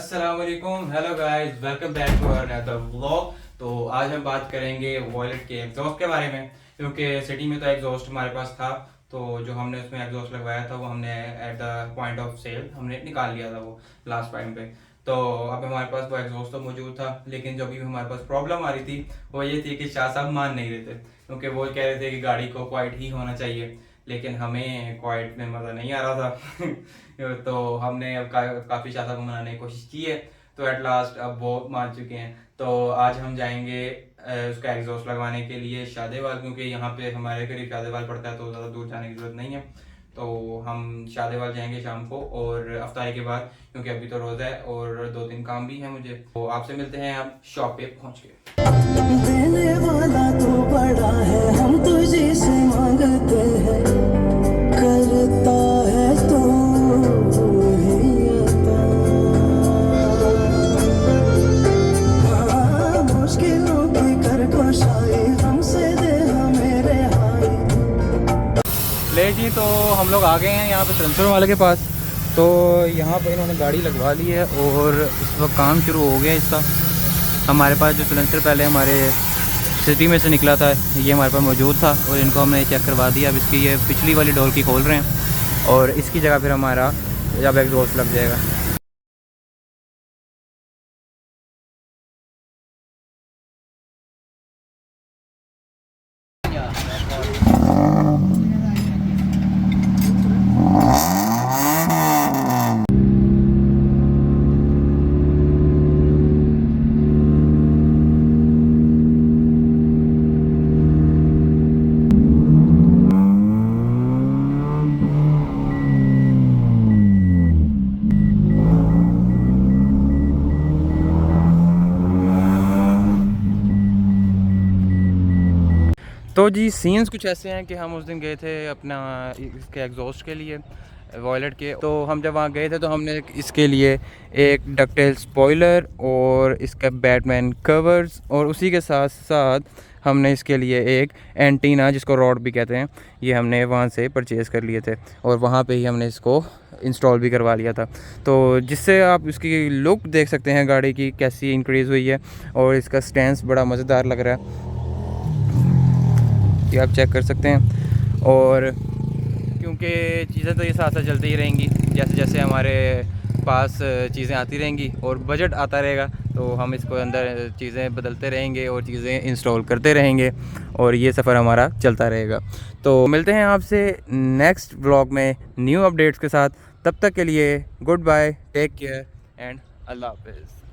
अस्सलाम वालेकुम, hello guys, welcome back to another vlog. तो आज हम बात करेंगे वॉलेट के एग्जॉस्ट के बारे में, क्योंकि सिटी में तो एग्जॉस्ट हमारे पास था। तो जो हमने उसमें एग्जॉस्ट लगवाया था वो हमने at the point of sale हमने निकाल लिया था वो लास्ट टाइम पे। तो अब हमारे पास वो एग्जॉस्ट तो मौजूद था, लेकिन जो अभी हमारे पास प्रॉब्लम आ रही थी वो ये थी कि शाह साहब मान नहीं रहे थे, क्योंकि वो कह रहे थे कि गाड़ी को क्वाइट ही होना चाहिए, लेकिन हमें क्वाइट में मज़ा नहीं आ रहा था। तो हमने अब काफ़ी शाह साहब को मनाने की कोशिश की है, तो एट लास्ट अब वो मान चुके हैं। तो आज हम जाएंगे उसका एग्जॉस्ट लगवाने के लिए शादेवाल, क्योंकि यहाँ पे हमारे करीब शादेवाल पड़ता है तो ज़्यादा दूर जाने की ज़रूरत नहीं है। तो हम शादेवाल जाएंगे शाम को और अफ्तारी के बाद, क्योंकि अभी तो रोज़ा है और 2 दिन काम भी है मुझे। तो आपसे मिलते हैं अब शॉप पे पहुँच के। देने वाला तो बड़ा है, हम तुझे से मांगते हैं, करता है तो ही अता। हाँ, मुश्किलों की करकोशाई हमसे दे हमें रिहाई। ले जी, तो हम लोग आ गए हैं यहाँ पे सलेंसर वाले के पास। तो यहाँ पे इन्होंने गाड़ी लगवा ली है और इस वक्त काम शुरू हो गया इसका। हमारे पास जो सलेंसर पहले हमारे सिटी में से निकला था ये हमारे पास मौजूद था और इनको हमने चेक करवा दिया। अब इसकी ये पिछली वाली डोर की खोल रहे हैं और इसकी जगह फिर हमारा जब एग्जॉस्ट लग जाएगा। तो जी सीन्स कुछ ऐसे हैं कि हम उस दिन गए थे अपना इसके एग्जॉस्ट के लिए वॉयलेट के। तो हम जब वहाँ गए थे तो हमने इसके लिए एक डकटेल स्पॉइलर और इसका बैटमैन कवर्स और उसी के साथ साथ हमने इसके लिए एक एंटीना जिसको रॉड भी कहते हैं ये हमने वहाँ से परचेज़ कर लिए थे और वहाँ पे ही हमने इसको इंस्टॉल भी करवा लिया था। तो जिससे आप इसकी लुक देख सकते हैं गाड़ी की कैसी इंक्रीज़ हुई है और इसका स्टैंड बड़ा मज़ेदार लग रहा है, ये आप चेक कर सकते हैं। और क्योंकि चीज़ें तो ये साथ साथ चलती ही रहेंगी, जैसे जैसे हमारे पास चीज़ें आती रहेंगी और बजट आता रहेगा तो हम इसको अंदर चीज़ें बदलते रहेंगे और चीज़ें इंस्टॉल करते रहेंगे और ये सफ़र हमारा चलता रहेगा। तो मिलते हैं आपसे नेक्स्ट व्लॉग में न्यू अपडेट्स के साथ। तब तक के लिए good bye, take care and अल्लाह हाफ़िज़।